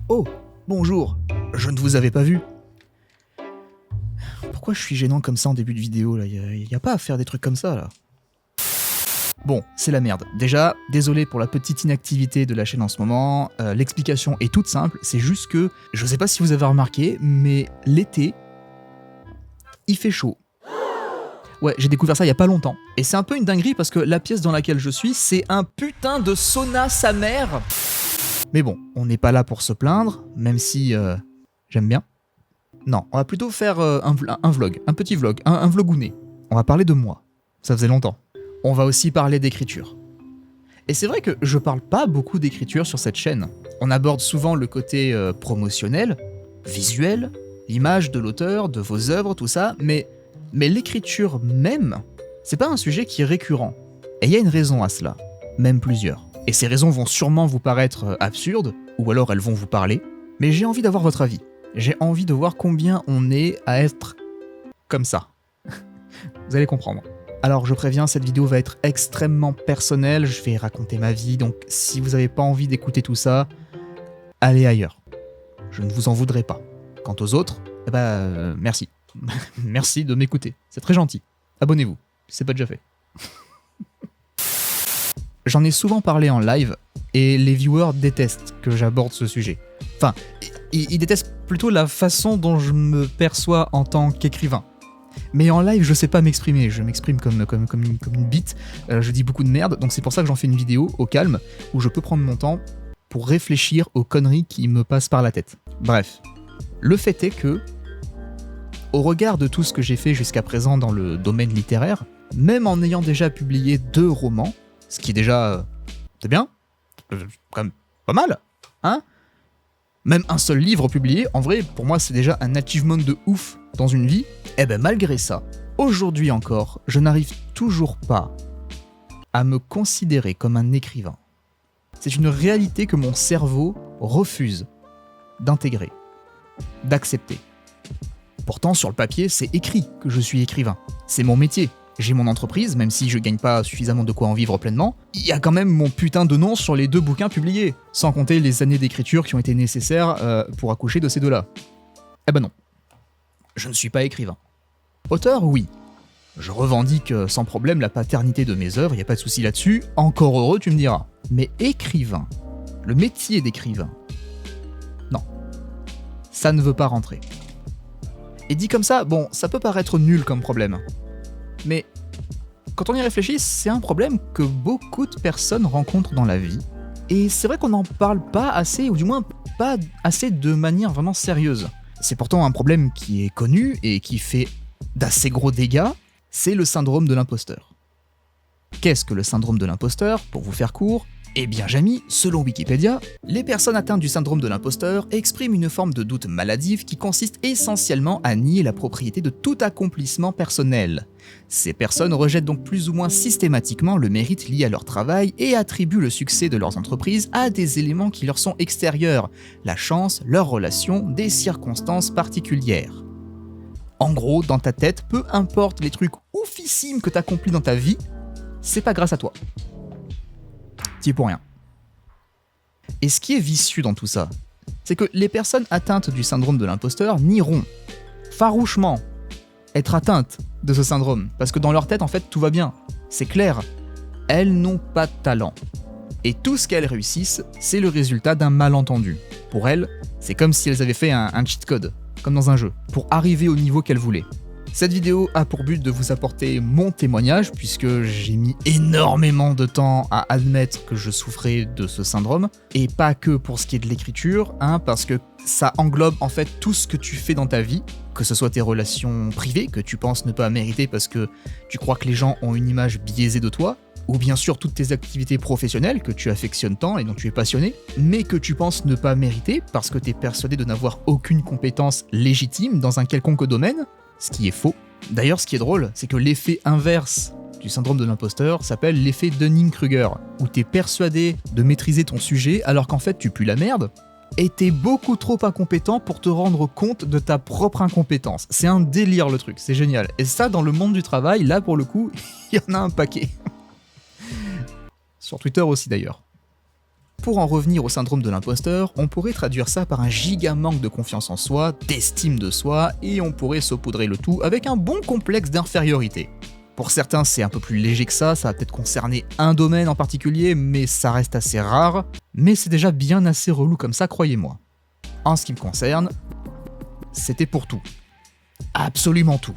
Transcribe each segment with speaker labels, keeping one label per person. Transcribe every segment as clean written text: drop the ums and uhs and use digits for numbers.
Speaker 1: Oh, bonjour, je ne vous avais pas vu. Pourquoi je suis gênant comme ça en début de vidéo là? Y a pas à faire des trucs comme ça là. Bon, c'est la merde. Déjà, désolé pour la petite inactivité de la chaîne en ce moment. L'explication est toute simple, c'est juste que, je sais pas si vous avez remarqué, mais l'été, il fait chaud. Ouais, j'ai découvert ça il y a pas longtemps. Et c'est un peu une dinguerie parce que la pièce dans laquelle je suis, c'est un putain de sauna sa mère. Mais bon, on n'est pas là pour se plaindre, même si j'aime bien. Non, on va plutôt faire un vlog, un petit vlog, un vlogounet. On va parler de moi. Ça faisait longtemps. On va aussi parler d'écriture. Et c'est vrai que je parle pas beaucoup d'écriture sur cette chaîne. On aborde souvent le côté promotionnel, visuel, l'image de l'auteur, de vos œuvres, tout ça, mais l'écriture même, c'est pas un sujet qui est récurrent. Et il y a une raison à cela, même plusieurs. Et ces raisons vont sûrement vous paraître absurdes, ou alors elles vont vous parler, mais j'ai envie d'avoir votre avis. J'ai envie de voir combien on est à être comme ça. Vous allez comprendre. Alors je préviens, cette vidéo va être extrêmement personnelle, je vais raconter ma vie, donc si vous n'avez pas envie d'écouter tout ça, allez ailleurs. Je ne vous en voudrais pas. Quant aux autres, merci. Merci de m'écouter, c'est très gentil. Abonnez-vous, si c'est pas déjà fait. J'en ai souvent parlé en live, et les viewers détestent que j'aborde ce sujet. Enfin, ils détestent plutôt la façon dont je me perçois en tant qu'écrivain. Mais en live, je sais pas m'exprimer, je m'exprime comme une bite, je dis beaucoup de merde, donc c'est pour ça que j'en fais une vidéo au calme, où je peux prendre mon temps pour réfléchir aux conneries qui me passent par la tête. Bref, le fait est que, au regard de tout ce que j'ai fait jusqu'à présent dans le domaine littéraire, même en ayant déjà publié 2 romans, ce qui est déjà... c'est bien, quand même pas mal, hein? Même un seul livre publié, en vrai, pour moi c'est déjà un achievement de ouf dans une vie. Et malgré ça, aujourd'hui encore, je n'arrive toujours pas à me considérer comme un écrivain. C'est une réalité que mon cerveau refuse d'intégrer, d'accepter. Pourtant, sur le papier, c'est écrit que je suis écrivain. C'est mon métier. J'ai mon entreprise, même si je gagne pas suffisamment de quoi en vivre pleinement, il y a quand même mon putain de nom sur les 2 bouquins publiés, sans compter les années d'écriture qui ont été nécessaires pour accoucher de ces 2-là. Non. Je ne suis pas écrivain. Auteur, oui. Je revendique sans problème la paternité de mes œuvres, y a pas de souci là-dessus, encore heureux tu me diras. Mais écrivain, le métier d'écrivain, non. Ça ne veut pas rentrer. Et dit comme ça, bon, ça peut paraître nul comme problème. Mais quand on y réfléchit, c'est un problème que beaucoup de personnes rencontrent dans la vie. Et c'est vrai qu'on n'en parle pas assez, ou du moins pas assez de manière vraiment sérieuse. C'est pourtant un problème qui est connu et qui fait d'assez gros dégâts, c'est le syndrome de l'imposteur. Qu'est-ce que le syndrome de l'imposteur, pour vous faire court? Eh bien Jamy, selon Wikipédia, les personnes atteintes du syndrome de l'imposteur expriment une forme de doute maladive qui consiste essentiellement à nier la propriété de tout accomplissement personnel. Ces personnes rejettent donc plus ou moins systématiquement le mérite lié à leur travail et attribuent le succès de leurs entreprises à des éléments qui leur sont extérieurs, la chance, leurs relations, des circonstances particulières. En gros, dans ta tête, peu importe les trucs oufissimes que t'accomplis dans ta vie, c'est pas grâce à toi. T'y es pour rien. Et ce qui est vicieux dans tout ça, c'est que les personnes atteintes du syndrome de l'imposteur nieront farouchement être atteintes de ce syndrome, parce que dans leur tête, en fait, tout va bien. C'est clair. Elles n'ont pas de talent. Et tout ce qu'elles réussissent, c'est le résultat d'un malentendu. Pour elles, c'est comme si elles avaient fait un cheat code, comme dans un jeu, pour arriver au niveau qu'elles voulaient. Cette vidéo a pour but de vous apporter mon témoignage, puisque j'ai mis énormément de temps à admettre que je souffrais de ce syndrome, et pas que pour ce qui est de l'écriture, parce que ça englobe en fait tout ce que tu fais dans ta vie, que ce soit tes relations privées, que tu penses ne pas mériter parce que tu crois que les gens ont une image biaisée de toi, ou bien sûr toutes tes activités professionnelles que tu affectionnes tant et dont tu es passionné, mais que tu penses ne pas mériter parce que tu es persuadé de n'avoir aucune compétence légitime dans un quelconque domaine, ce qui est faux. D'ailleurs, ce qui est drôle, c'est que l'effet inverse du syndrome de l'imposteur s'appelle l'effet Dunning-Kruger, où t'es persuadé de maîtriser ton sujet alors qu'en fait tu pues la merde, et t'es beaucoup trop incompétent pour te rendre compte de ta propre incompétence. C'est un délire le truc, c'est génial. Et ça, dans le monde du travail, là pour le coup, il y en a un paquet. Sur Twitter aussi d'ailleurs. Pour en revenir au syndrome de l'imposteur, on pourrait traduire ça par un giga manque de confiance en soi, d'estime de soi, et on pourrait saupoudrer le tout avec un bon complexe d'infériorité. Pour certains, c'est un peu plus léger que ça va peut-être concerner un domaine en particulier, mais ça reste assez rare, mais c'est déjà bien assez relou comme ça, croyez-moi. En ce qui me concerne, c'était pour tout. Absolument tout.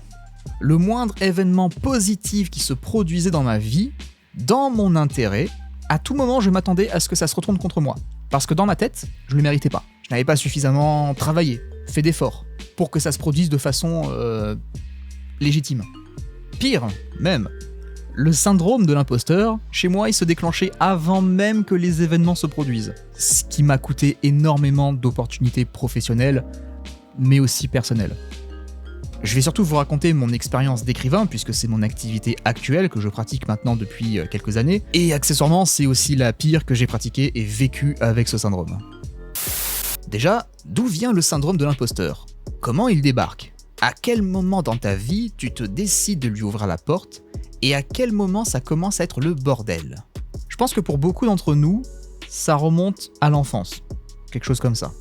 Speaker 1: Le moindre événement positif qui se produisait dans ma vie, dans mon intérêt, à tout moment je m'attendais à ce que ça se retourne contre moi. Parce que dans ma tête, je le méritais pas. Je n'avais pas suffisamment travaillé, fait d'efforts, pour que ça se produise de façon légitime. Pire, même, le syndrome de l'imposteur, chez moi, il se déclenchait avant même que les événements se produisent. Ce qui m'a coûté énormément d'opportunités professionnelles, mais aussi personnelles. Je vais surtout vous raconter mon expérience d'écrivain, puisque c'est mon activité actuelle que je pratique maintenant depuis quelques années, et accessoirement, c'est aussi la pire que j'ai pratiquée et vécue avec ce syndrome. Déjà, d'où vient le syndrome de l'imposteur ? Comment il débarque ? À quel moment dans ta vie tu te décides de lui ouvrir la porte et à quel moment ça commence à être le bordel ? Je pense que pour beaucoup d'entre nous, ça remonte à l'enfance, quelque chose comme ça.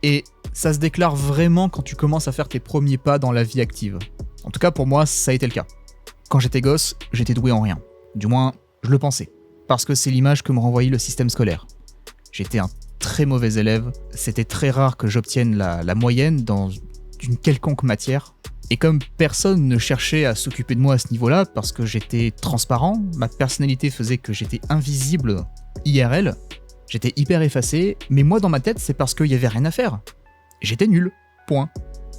Speaker 1: Et ça se déclare vraiment quand tu commences à faire tes premiers pas dans la vie active. En tout cas pour moi, ça a été le cas. Quand j'étais gosse, j'étais doué en rien. Du moins, je le pensais. Parce que c'est l'image que me renvoyait le système scolaire. J'étais un très mauvais élève, c'était très rare que j'obtienne la moyenne dans d'une quelconque matière. Et comme personne ne cherchait à s'occuper de moi à ce niveau-là, parce que j'étais transparent, ma personnalité faisait que j'étais invisible IRL, j'étais hyper effacé, mais moi dans ma tête c'est parce qu'il y avait rien à faire. J'étais nul, point.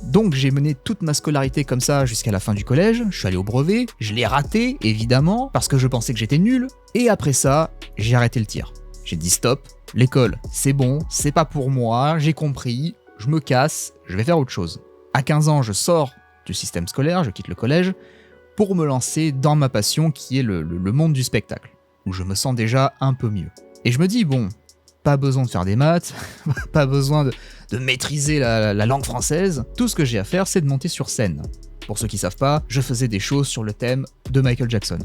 Speaker 1: Donc j'ai mené toute ma scolarité comme ça jusqu'à la fin du collège, je suis allé au brevet, je l'ai raté évidemment, parce que je pensais que j'étais nul, et après ça, j'ai arrêté le tir. J'ai dit stop, l'école c'est bon, c'est pas pour moi, j'ai compris, je me casse, je vais faire autre chose. À 15 ans, je sors du système scolaire, je quitte le collège, pour me lancer dans ma passion qui est le monde du spectacle, où je me sens déjà un peu mieux. Et je me dis, bon, pas besoin de faire des maths, pas besoin de maîtriser la langue française, tout ce que j'ai à faire, c'est de monter sur scène. Pour ceux qui savent pas, je faisais des choses sur le thème de Michael Jackson.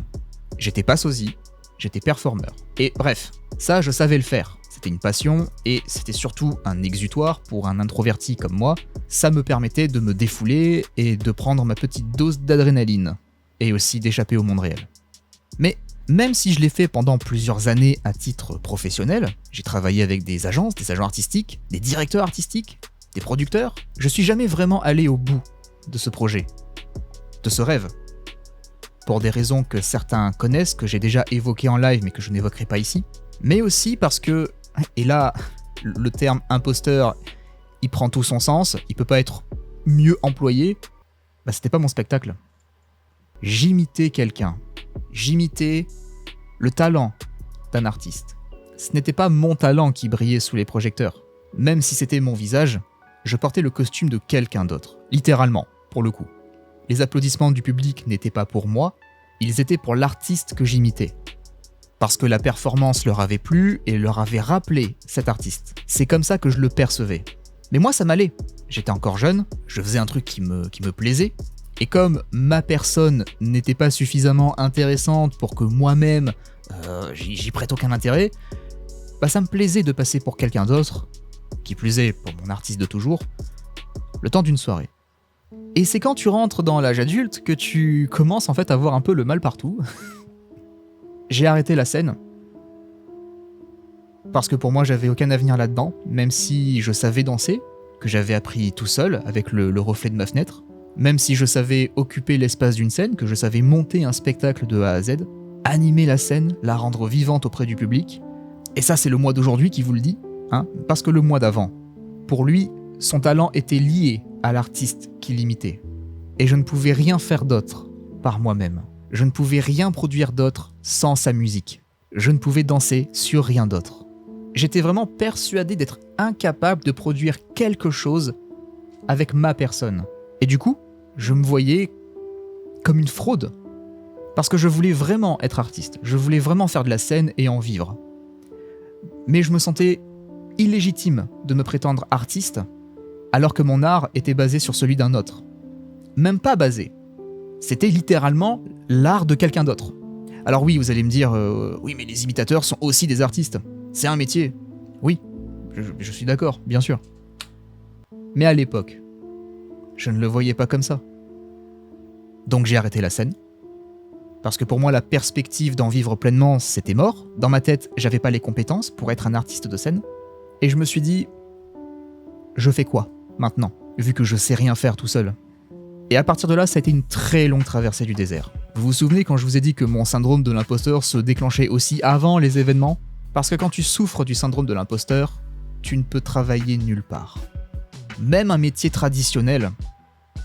Speaker 1: J'étais pas sosie, j'étais performeur. Et bref, ça je savais le faire. C'était une passion et c'était surtout un exutoire pour un introverti comme moi. Ça me permettait de me défouler et de prendre ma petite dose d'adrénaline. Et aussi d'échapper au monde réel. Mais même si je l'ai fait pendant plusieurs années à titre professionnel, j'ai travaillé avec des agences, des agents artistiques, des directeurs artistiques, des producteurs, je suis jamais vraiment allé au bout de ce projet, de ce rêve. Pour des raisons que certains connaissent, que j'ai déjà évoquées en live mais que je n'évoquerai pas ici, mais aussi parce que, et là, le terme imposteur, il prend tout son sens, il peut pas être mieux employé, c'était pas mon spectacle. J'imitais quelqu'un. J'imitais le talent d'un artiste. Ce n'était pas mon talent qui brillait sous les projecteurs. Même si c'était mon visage, je portais le costume de quelqu'un d'autre. Littéralement, pour le coup. Les applaudissements du public n'étaient pas pour moi, ils étaient pour l'artiste que j'imitais. Parce que la performance leur avait plu et leur avait rappelé cet artiste. C'est comme ça que je le percevais. Mais moi, ça m'allait. J'étais encore jeune, je faisais un truc qui me plaisait. Et comme ma personne n'était pas suffisamment intéressante pour que moi-même j'y prête aucun intérêt, ça me plaisait de passer pour quelqu'un d'autre, qui plus est pour mon artiste de toujours, le temps d'une soirée. Et c'est quand tu rentres dans l'âge adulte que tu commences en fait à voir un peu le mal partout. J'ai arrêté la scène, parce que pour moi j'avais aucun avenir là-dedans, même si je savais danser, que j'avais appris tout seul avec le reflet de ma fenêtre. Même si je savais occuper l'espace d'une scène, que je savais monter un spectacle de A à Z, animer la scène, la rendre vivante auprès du public. Et ça, c'est le moi d'aujourd'hui qui vous le dit, parce que le moi d'avant, pour lui, son talent était lié à l'artiste qu'il imitait. Et je ne pouvais rien faire d'autre par moi-même. Je ne pouvais rien produire d'autre sans sa musique. Je ne pouvais danser sur rien d'autre. J'étais vraiment persuadé d'être incapable de produire quelque chose avec ma personne. Et du coup, je me voyais comme une fraude. Parce que je voulais vraiment être artiste. Je voulais vraiment faire de la scène et en vivre. Mais je me sentais illégitime de me prétendre artiste, alors que mon art était basé sur celui d'un autre. Même pas basé. C'était littéralement l'art de quelqu'un d'autre. Alors oui, vous allez me dire, oui mais les imitateurs sont aussi des artistes. C'est un métier. Oui, je suis d'accord, bien sûr. Mais à l'époque, je ne le voyais pas comme ça. Donc j'ai arrêté la scène. Parce que pour moi, la perspective d'en vivre pleinement, c'était mort. Dans ma tête, j'avais pas les compétences pour être un artiste de scène. Et je me suis dit, je fais quoi maintenant, vu que je sais rien faire tout seul? Et à partir de là, ça a été une très longue traversée du désert. Vous vous souvenez quand je vous ai dit que mon syndrome de l'imposteur se déclenchait aussi avant les événements? Parce que quand tu souffres du syndrome de l'imposteur, tu ne peux travailler nulle part. Même un métier traditionnel,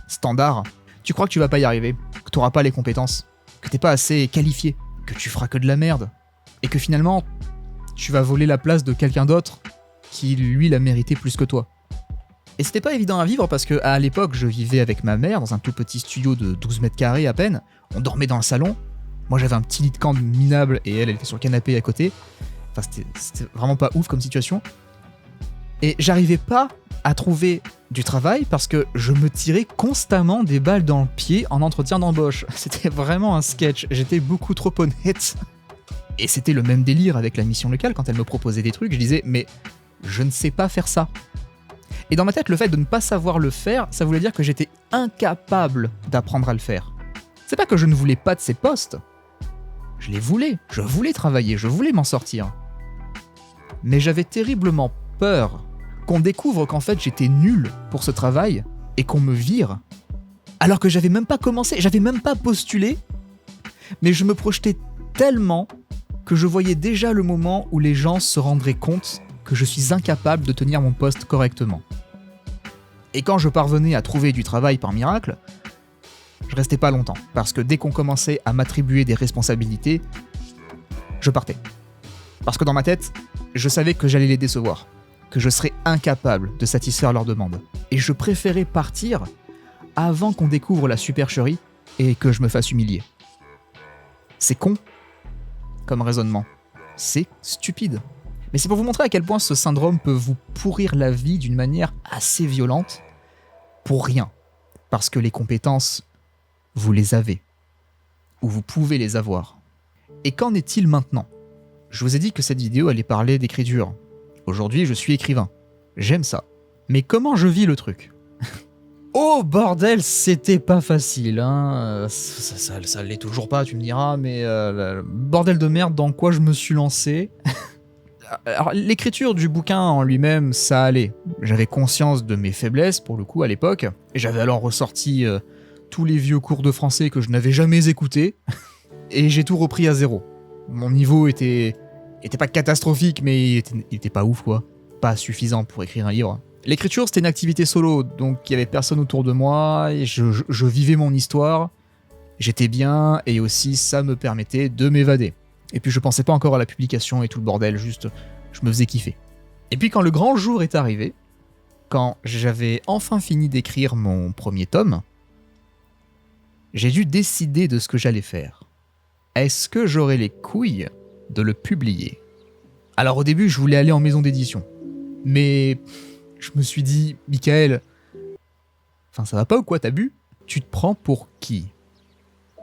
Speaker 1: standard, tu crois que tu vas pas y arriver, que tu n'auras pas les compétences, que t'es pas assez qualifié, que tu feras que de la merde, et que finalement, tu vas voler la place de quelqu'un d'autre qui, lui, l'a mérité plus que toi. Et c'était pas évident à vivre parce que à l'époque, je vivais avec ma mère dans un tout petit studio de 12 mètres carrés à peine, on dormait dans le salon, moi j'avais un petit lit de camp minable et elle était sur le canapé à côté, enfin c'était vraiment pas ouf comme situation. Et j'arrivais pas à trouver du travail parce que je me tirais constamment des balles dans le pied en entretien d'embauche. C'était vraiment un sketch, j'étais beaucoup trop honnête. Et c'était le même délire avec la mission locale quand elle me proposait des trucs, je disais mais je ne sais pas faire ça. Et dans ma tête, le fait de ne pas savoir le faire, ça voulait dire que j'étais incapable d'apprendre à le faire. C'est pas que je ne voulais pas de ces postes. Je les voulais, je voulais travailler, je voulais m'en sortir. Mais j'avais terriblement peur qu'on découvre qu'en fait j'étais nul pour ce travail et qu'on me vire, alors que j'avais même pas commencé, j'avais même pas postulé, mais je me projetais tellement que je voyais déjà le moment où les gens se rendraient compte que je suis incapable de tenir mon poste correctement. Et quand je parvenais à trouver du travail par miracle, je restais pas longtemps, parce que dès qu'on commençait à m'attribuer des responsabilités, je partais. Parce que dans ma tête, je savais que j'allais les décevoir, que je serais incapable de satisfaire leurs demandes. Et je préférais partir avant qu'on découvre la supercherie et que je me fasse humilier. C'est con comme raisonnement. C'est stupide. Mais c'est pour vous montrer à quel point ce syndrome peut vous pourrir la vie d'une manière assez violente pour rien. Parce que les compétences, vous les avez. Ou vous pouvez les avoir. Et qu'en est-il maintenant ? Je vous ai dit que cette vidéo allait parler d'écriture. Aujourd'hui, je suis écrivain. J'aime ça. Mais comment je vis le truc ? Oh bordel, c'était pas facile, hein. Ça l'est toujours pas, tu me diras, mais bordel de merde dans quoi je me suis lancé. Alors, l'écriture du bouquin en lui-même, ça allait. J'avais conscience de mes faiblesses, pour le coup, à l'époque. Et j'avais alors ressorti tous les vieux cours de français que je n'avais jamais écoutés. Et j'ai tout repris à zéro. Mon niveau était pas catastrophique, mais il était pas ouf, quoi. Pas suffisant pour écrire un livre. L'écriture, c'était une activité solo, donc il y avait personne autour de moi, et je vivais mon histoire. J'étais bien, et aussi ça me permettait de m'évader. Et puis je pensais pas encore à la publication et tout le bordel, juste je me faisais kiffer. Et puis quand le grand jour est arrivé, quand j'avais enfin fini d'écrire mon premier tome, j'ai dû décider de ce que j'allais faire. Est-ce que j'aurais les couilles de le publier ? Alors au début, je voulais aller en maison d'édition. Mais je me suis dit, Michael, enfin ça va pas ou quoi, t'as bu ? Tu te prends pour qui ?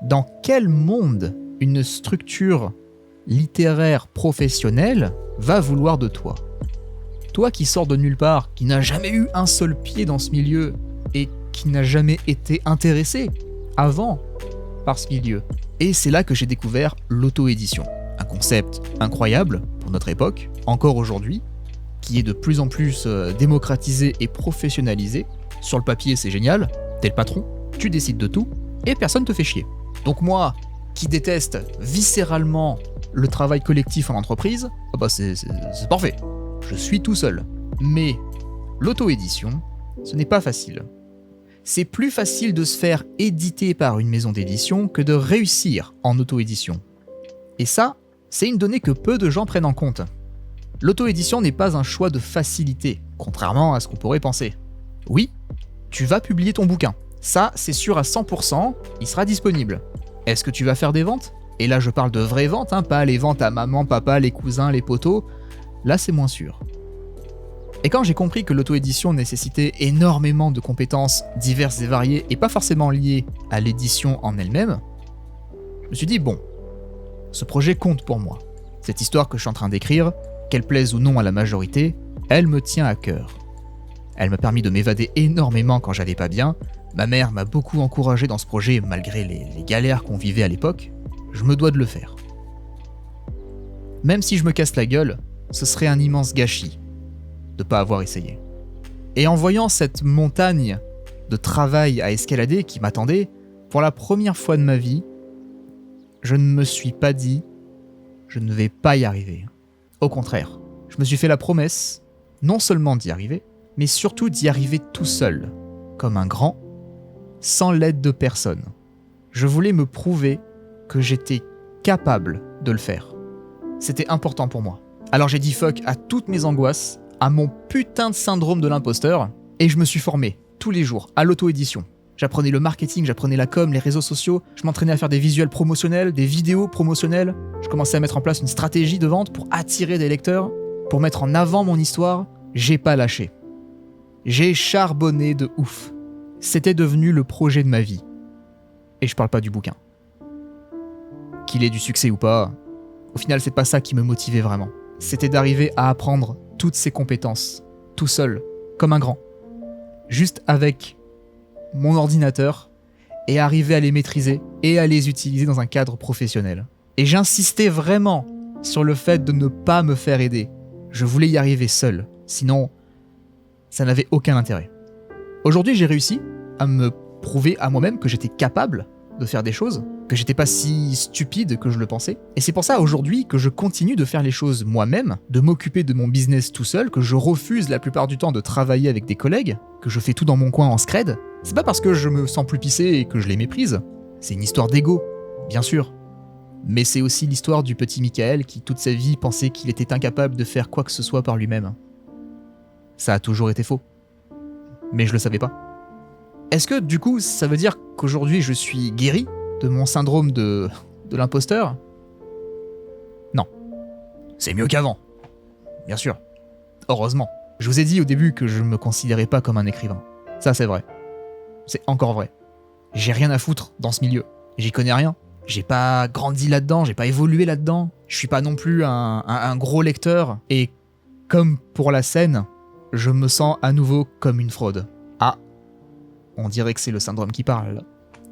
Speaker 1: Dans quel monde une structure littéraire professionnelle va vouloir de toi ? Toi qui sors de nulle part, qui n'a jamais eu un seul pied dans ce milieu et qui n'a jamais été intéressé avant par ce milieu. Et c'est là que j'ai découvert l'auto-édition. Un concept incroyable pour notre époque, encore aujourd'hui, qui est de plus en plus démocratisé et professionnalisé. Sur le papier, c'est génial, t'es le patron, tu décides de tout, et personne te fait chier. Donc moi, qui déteste viscéralement le travail collectif en entreprise, c'est parfait. Je suis tout seul. Mais l'auto-édition, ce n'est pas facile. C'est plus facile de se faire éditer par une maison d'édition que de réussir en auto-édition. Et ça, c'est une donnée que peu de gens prennent en compte. L'auto-édition n'est pas un choix de facilité, contrairement à ce qu'on pourrait penser. Oui, tu vas publier ton bouquin. Ça, c'est sûr à 100%, il sera disponible. Est-ce que tu vas faire des ventes ? Et là, je parle de vraies ventes, pas les ventes à maman, papa, les cousins, les potos. Là, c'est moins sûr. Et quand j'ai compris que l'auto-édition nécessitait énormément de compétences diverses et variées et pas forcément liées à l'édition en elle-même, je me suis dit, bon, ce projet compte pour moi. Cette histoire que je suis en train d'écrire, Qu'elle plaise ou non à la majorité, elle me tient à cœur. Elle m'a permis de m'évader énormément quand j'allais pas bien. Ma mère m'a beaucoup encouragé dans ce projet malgré les galères qu'on vivait à l'époque. Je me dois de le faire. Même si je me casse la gueule, ce serait un immense gâchis de pas avoir essayé. Et en voyant cette montagne de travail à escalader qui m'attendait, pour la première fois de ma vie, je ne me suis pas dit « je ne vais pas y arriver ». Au contraire, je me suis fait la promesse, non seulement d'y arriver, mais surtout d'y arriver tout seul, comme un grand, sans l'aide de personne. Je voulais me prouver que j'étais capable de le faire. C'était important pour moi. Alors j'ai dit fuck à toutes mes angoisses, à mon putain de syndrome de l'imposteur, et je me suis formé, tous les jours, à l'auto-édition. J'apprenais le marketing, j'apprenais la com, les réseaux sociaux, je m'entraînais à faire des visuels promotionnels, des vidéos promotionnelles, je commençais à mettre en place une stratégie de vente pour attirer des lecteurs, pour mettre en avant mon histoire. J'ai pas lâché. J'ai charbonné de ouf. C'était devenu le projet de ma vie. Et je parle pas du bouquin. Qu'il ait du succès ou pas, au final c'est pas ça qui me motivait vraiment. C'était d'arriver à apprendre toutes ces compétences, tout seul, comme un grand. Juste avec mon ordinateur, et arriver à les maîtriser et à les utiliser dans un cadre professionnel. Et j'insistais vraiment sur le fait de ne pas me faire aider. Je voulais y arriver seul, sinon ça n'avait aucun intérêt. Aujourd'hui, j'ai réussi à me prouver à moi-même que j'étais capable de faire des choses, que j'étais pas si stupide que je le pensais. Et c'est pour ça aujourd'hui que je continue de faire les choses moi-même, de m'occuper de mon business tout seul, que je refuse la plupart du temps de travailler avec des collègues, que je fais tout dans mon coin en scred. C'est pas parce que je me sens plus pissé et que je les méprise. C'est une histoire d'ego, bien sûr. Mais c'est aussi l'histoire du petit Michael qui, toute sa vie, pensait qu'il était incapable de faire quoi que ce soit par lui-même. Ça a toujours été faux. Mais je le savais pas. Est-ce que, du coup, ça veut dire qu'aujourd'hui je suis guéri de mon syndrome de l'imposteur ? Non. C'est mieux qu'avant. Bien sûr. Heureusement. Je vous ai dit au début que je me considérais pas comme un écrivain. Ça, c'est vrai. C'est encore vrai. J'ai rien à foutre dans ce milieu. J'y connais rien. J'ai pas grandi là-dedans, j'ai pas évolué là-dedans. Je suis pas non plus un gros lecteur. Et comme pour la scène, je me sens à nouveau comme une fraude. Ah, on dirait que c'est le syndrome qui parle.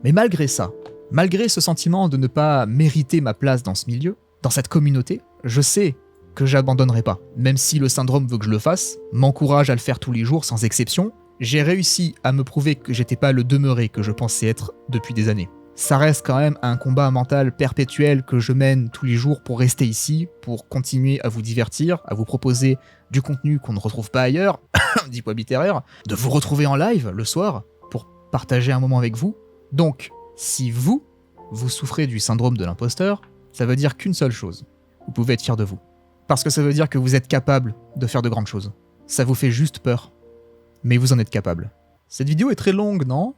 Speaker 1: Mais malgré ça, malgré ce sentiment de ne pas mériter ma place dans ce milieu, dans cette communauté, je sais que j'abandonnerai pas. Même si le syndrome veut que je le fasse, m'encourage à le faire tous les jours sans exception, j'ai réussi à me prouver que j'étais pas le demeuré que je pensais être depuis des années. Ça reste quand même un combat mental perpétuel que je mène tous les jours pour rester ici, pour continuer à vous divertir, à vous proposer du contenu qu'on ne retrouve pas ailleurs, dit poids littéraire, de vous retrouver en live le soir pour partager un moment avec vous. Donc, si vous souffrez du syndrome de l'imposteur, ça veut dire qu'une seule chose. Vous pouvez être fier de vous. Parce que ça veut dire que vous êtes capable de faire de grandes choses. Ça vous fait juste peur. Mais vous en êtes capable. Cette vidéo est très longue, non ?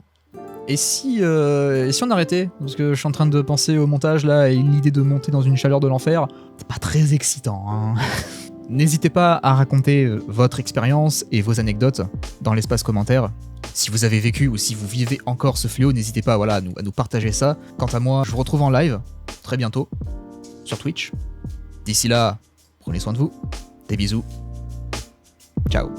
Speaker 1: Et si on arrêtait ? Parce que je suis en train de penser au montage là, et l'idée de monter dans une chaleur de l'enfer, c'est pas très excitant, hein. N'hésitez pas à raconter votre expérience et vos anecdotes dans l'espace commentaire. Si vous avez vécu ou si vous vivez encore ce fléau, n'hésitez pas à nous partager ça. Quant à moi, je vous retrouve en live très bientôt sur Twitch. D'ici là, prenez soin de vous. Des bisous. Ciao.